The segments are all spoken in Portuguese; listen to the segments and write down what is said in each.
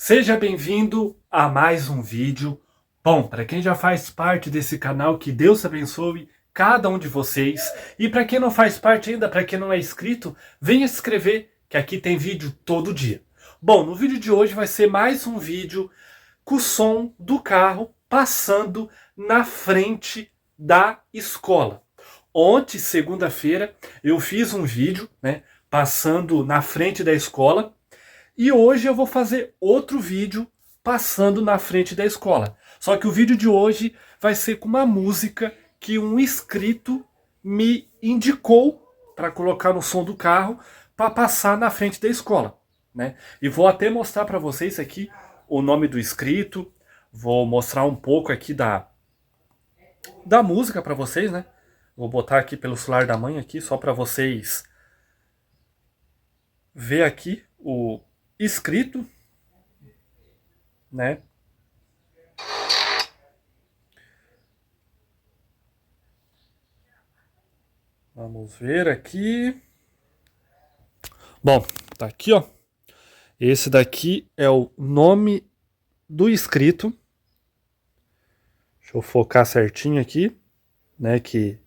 Seja bem-vindo a mais um vídeo. Bom, para quem já faz parte desse canal, que Deus abençoe cada um de vocês. E para quem não faz parte ainda, para quem não é inscrito, venha se inscrever, que aqui tem vídeo todo dia. Bom, no vídeo de hoje vai ser mais um vídeo com o som do carro passando na frente da escola. Ontem, segunda-feira, eu fiz um vídeo, passando na frente da escola. E hoje eu vou fazer outro vídeo passando na frente da escola. Só que o vídeo de hoje vai ser com uma música que um inscrito me indicou para colocar no som do carro para passar na frente da escola, né? E vou até mostrar para vocês aqui o nome do inscrito. Vou mostrar um pouco aqui da música para vocês, né? Vou botar aqui pelo celular da mãe aqui só para vocês ver aqui o escrito, né? Vamos ver aqui. Bom, tá aqui, ó. Esse daqui é o nome do inscrito. Deixa eu focar certinho aqui, né? Que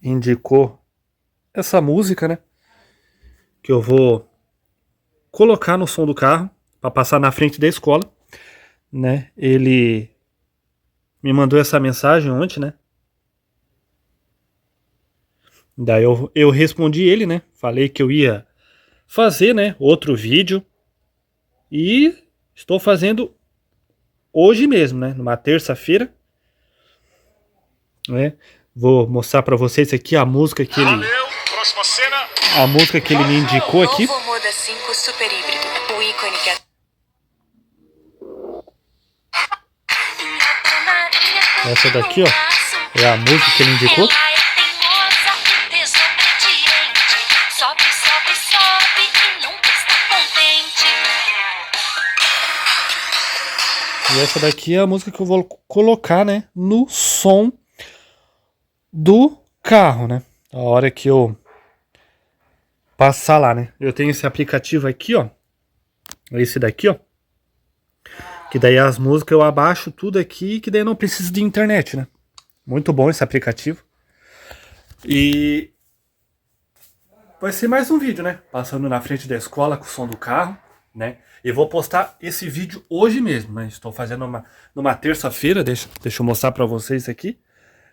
indicou essa música, né? Que eu vou colocar no som do carro para passar na frente da escola, né? Ele me mandou essa mensagem ontem, né? Daí eu respondi ele, né? Falei que eu ia fazer, né, outro vídeo e estou fazendo hoje mesmo, né? Numa terça-feira, né? Vou mostrar para vocês aqui a música que ele me indicou aqui. Novo Moda 5 Super Híbrido, o ícone que Essa daqui, ó, é a música que ele indicou. E essa daqui é a música que eu vou colocar, né, no som do carro, né? A hora que eu passar lá, né? Eu tenho esse aplicativo aqui, ó. Esse daqui, ó. Que daí as músicas eu abaixo tudo aqui, que daí eu não preciso de internet, né? Muito bom esse aplicativo. E vai ser mais um vídeo, né? Passando na frente da escola com o som do carro, né? E vou postar esse vídeo hoje mesmo, né? Estou fazendo numa terça-feira, deixa eu mostrar para vocês aqui.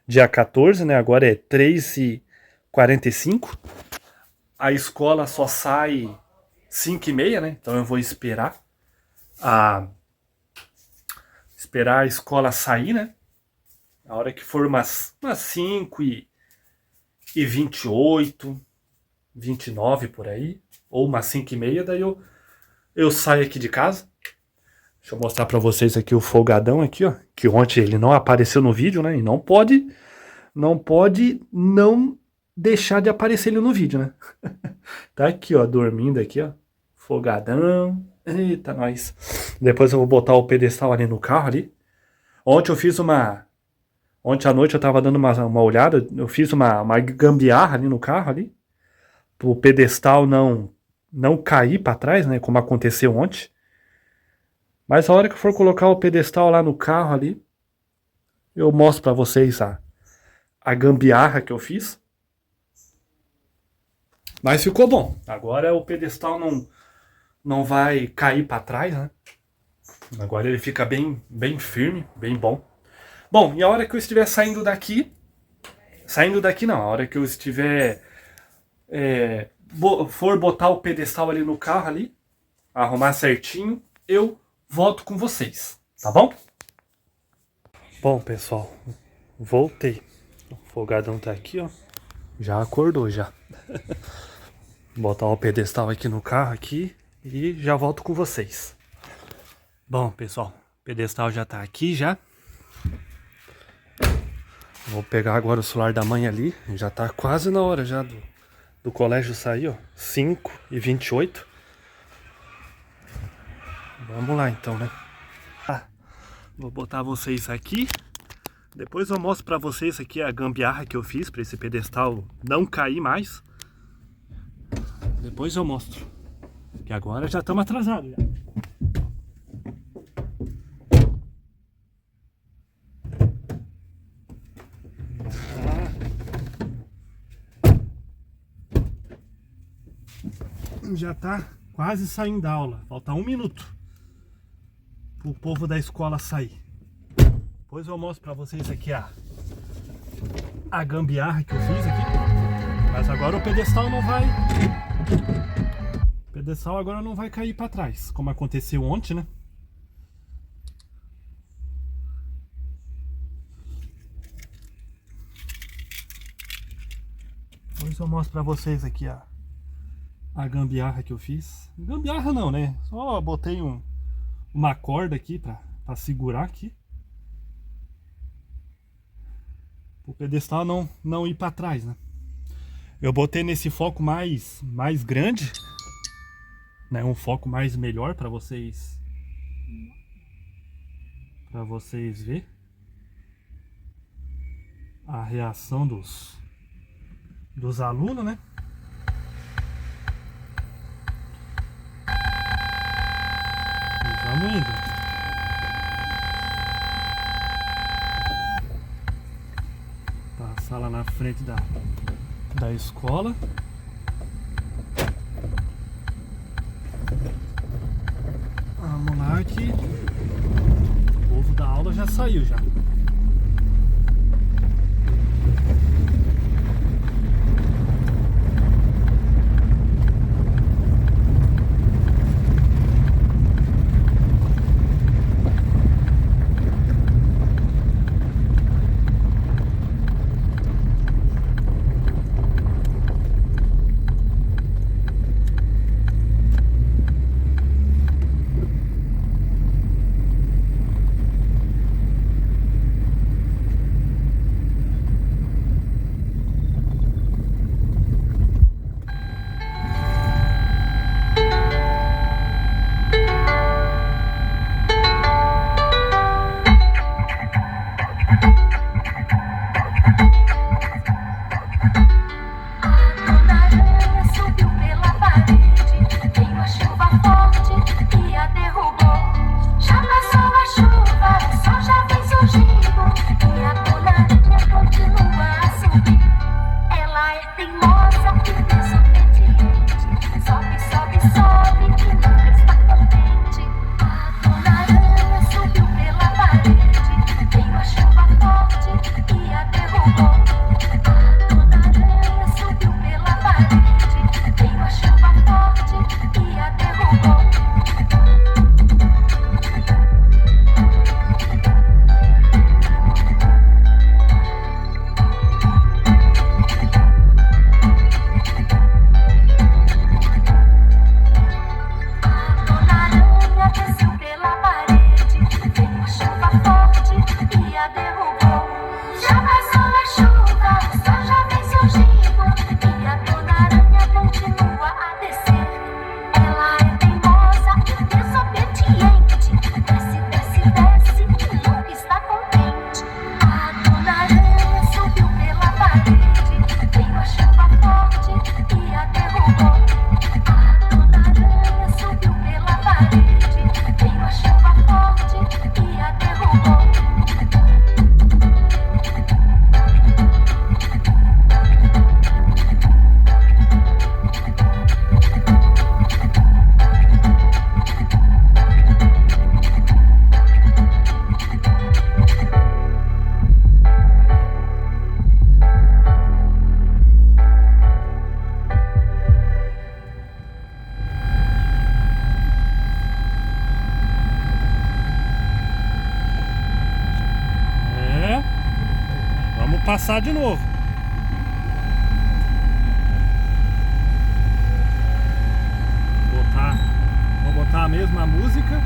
Dia 14, né? Agora é 3h45. A escola só sai 5h30, né? Então eu vou esperar a escola sair, né? A hora que for umas 5h28, 29 por aí, ou umas 5h30, daí eu saio aqui de casa. Deixa eu mostrar pra vocês aqui o folgadão aqui, ó, que ontem ele não apareceu no vídeo, né? E não pode não deixar de aparecer ele no vídeo, né? Tá aqui, ó, dormindo aqui, ó, folgadão. Eita, nós. Depois eu vou botar o pedestal ali no carro ali. Ontem à noite eu tava dando uma olhada, eu fiz uma gambiarra ali no carro ali, pro pedestal não cair para trás, né, como aconteceu ontem. Mas a hora que eu for colocar o pedestal lá no carro ali, eu mostro para vocês a gambiarra que eu fiz. Mas ficou bom. Agora o pedestal não vai cair para trás, né? Agora ele fica bem firme, bem bom. Bom, e a hora que eu estiver saindo daqui não, a hora que eu estiver for botar o pedestal ali no carro ali, arrumar certinho, eu volto com vocês, tá bom? Bom, pessoal, voltei. O folgadão tá aqui, ó. Já acordou já. Vou botar o pedestal aqui no carro aqui e já volto com vocês. Bom, pessoal, o pedestal já tá aqui já. Vou pegar agora o celular da mãe ali. Já tá quase na hora já do colégio sair, ó. 5h28. Vamos lá então, né? Vou botar vocês aqui. Depois eu mostro pra vocês aqui a gambiarra que eu fiz pra esse pedestal não cair mais. Depois eu mostro. Que agora já estamos atrasados já. já tá quase saindo da aula. Falta 1 minuto pro povo da escola sair. Depois eu mostro pra vocês aqui a gambiarra que eu fiz aqui. Mas agora o pedestal não vai... O pedestal agora não vai cair pra trás, como aconteceu ontem, né? Depois eu mostro pra vocês aqui a gambiarra que eu fiz. Gambiarra não, né? Só botei uma corda aqui pra segurar aqui. O pedestal não ir para trás, né? Eu botei nesse foco mais grande, né? Um foco mais melhor para vocês ver a reação dos alunos, né? E vamos indo. Passar lá na frente da escola. Vamos lá que o povo da aula já saiu já. Passar de novo. Vou botar a mesma música.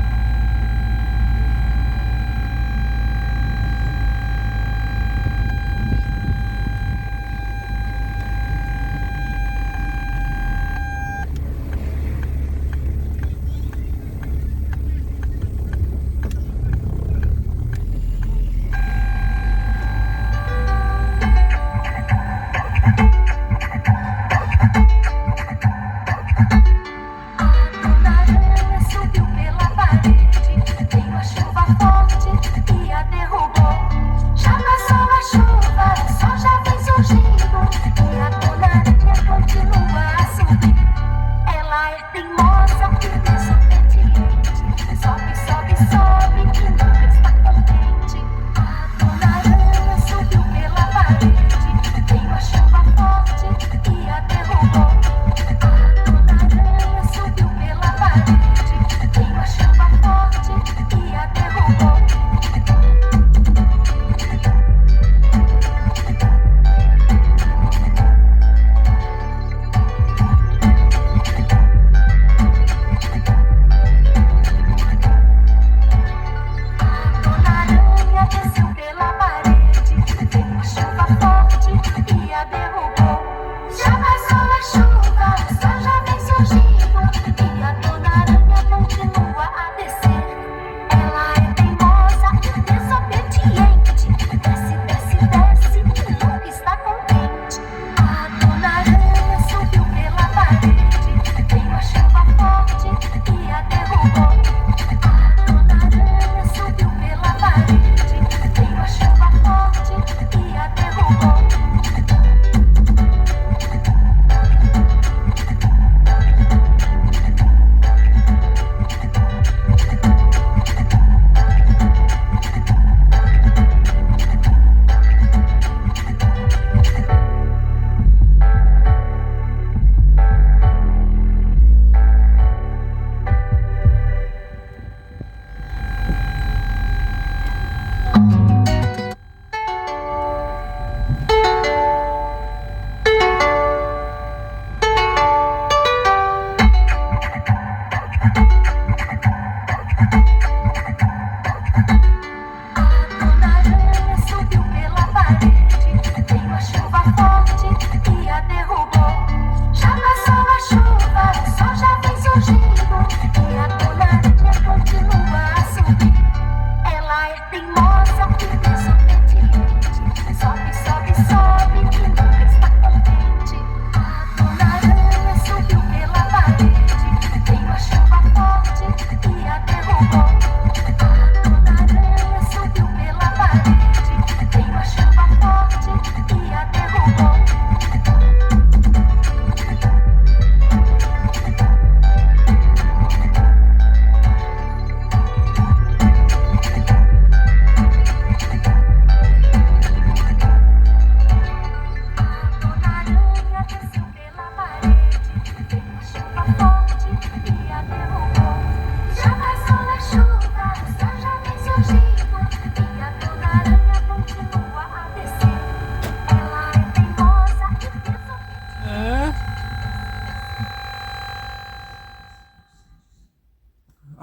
Ela é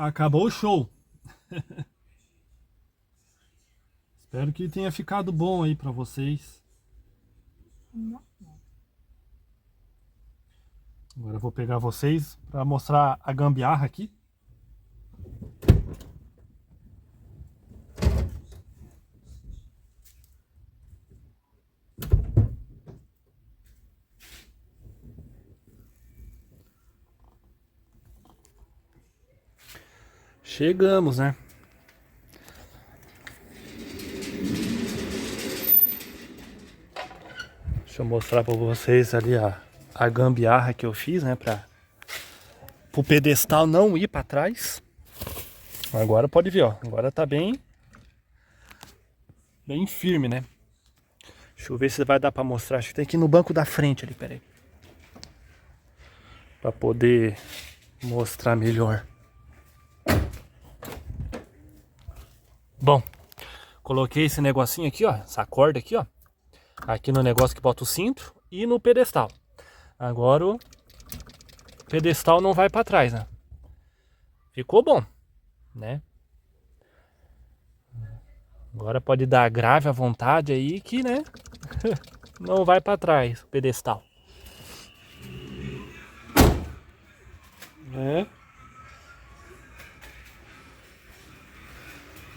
Acabou o show. Espero que tenha ficado bom aí pra vocês. Agora eu vou pegar vocês pra mostrar a gambiarra aqui. Chegamos, né? Deixa eu mostrar pra vocês ali a gambiarra que eu fiz, né? Pro pedestal não ir pra trás. Agora pode ver, ó. Agora tá bem firme, né? Deixa eu ver se vai dar pra mostrar. Acho que tem que ir no banco da frente ali, peraí. Pra poder mostrar melhor. Bom, coloquei esse negocinho aqui, ó, essa corda aqui, ó, aqui no negócio que bota o cinto e no pedestal. Agora o pedestal não vai para trás, né? Ficou bom, né? Agora pode dar grave à vontade aí que, né, não vai para trás o pedestal.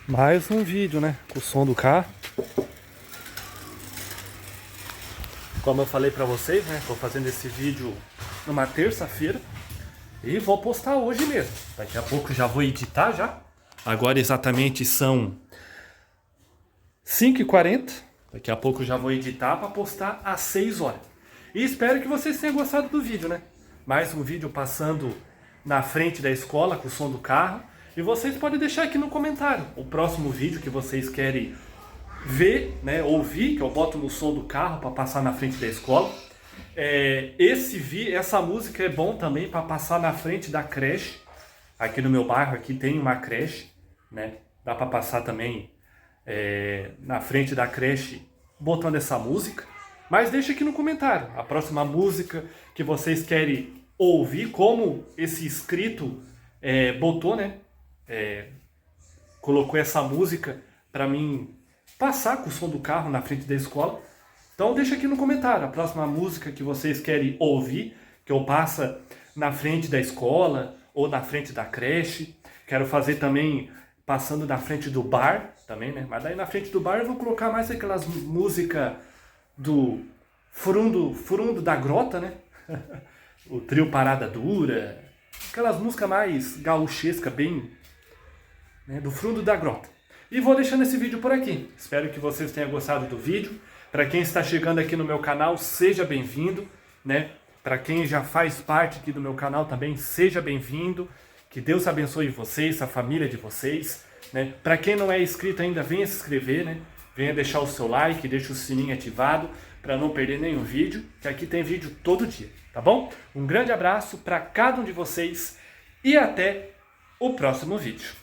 Mais um vídeo, né, com o som do carro. Como eu falei pra vocês, né, tô fazendo esse vídeo numa terça-feira e vou postar hoje mesmo. Daqui a pouco já vou editar já. Agora exatamente são 5h40. Daqui a pouco já vou editar para postar às 6 horas. E espero que vocês tenham gostado do vídeo, né? Mais um vídeo passando na frente da escola com o som do carro. E vocês podem deixar aqui no comentário o próximo vídeo que vocês querem ver, né, ouvir, que eu boto no som do carro para passar na frente da escola. Essa música é bom também para passar na frente da creche. Aqui no meu bairro aqui tem uma creche, né? Dá para passar também na frente da creche botando essa música. Mas deixa aqui no comentário a próxima música que vocês querem ouvir, como esse inscrito botou, né? Colocou essa música para mim passar com o som do carro na frente da escola. Então deixa aqui no comentário a próxima música que vocês querem ouvir, que eu passe na frente da escola ou na frente da creche. Quero fazer também passando na frente do bar também, né? Mas daí na frente do bar eu vou colocar mais aquelas músicas do Furundo da Grota, né? O trio Parada Dura, aquelas músicas mais gauchescas, bem, né, do Fundo da Grota. E vou deixando esse vídeo por aqui. Espero que vocês tenham gostado do vídeo. Para quem está chegando aqui no meu canal, seja bem-vindo, né? Para quem já faz parte aqui do meu canal também, seja bem-vindo. Que Deus abençoe vocês, a família de vocês, né? Para quem não é inscrito ainda, venha se inscrever, né? Venha deixar o seu like, deixa o sininho ativado para não perder nenhum vídeo, que aqui tem vídeo todo dia, tá bom? Um grande abraço para cada um de vocês e até o próximo vídeo.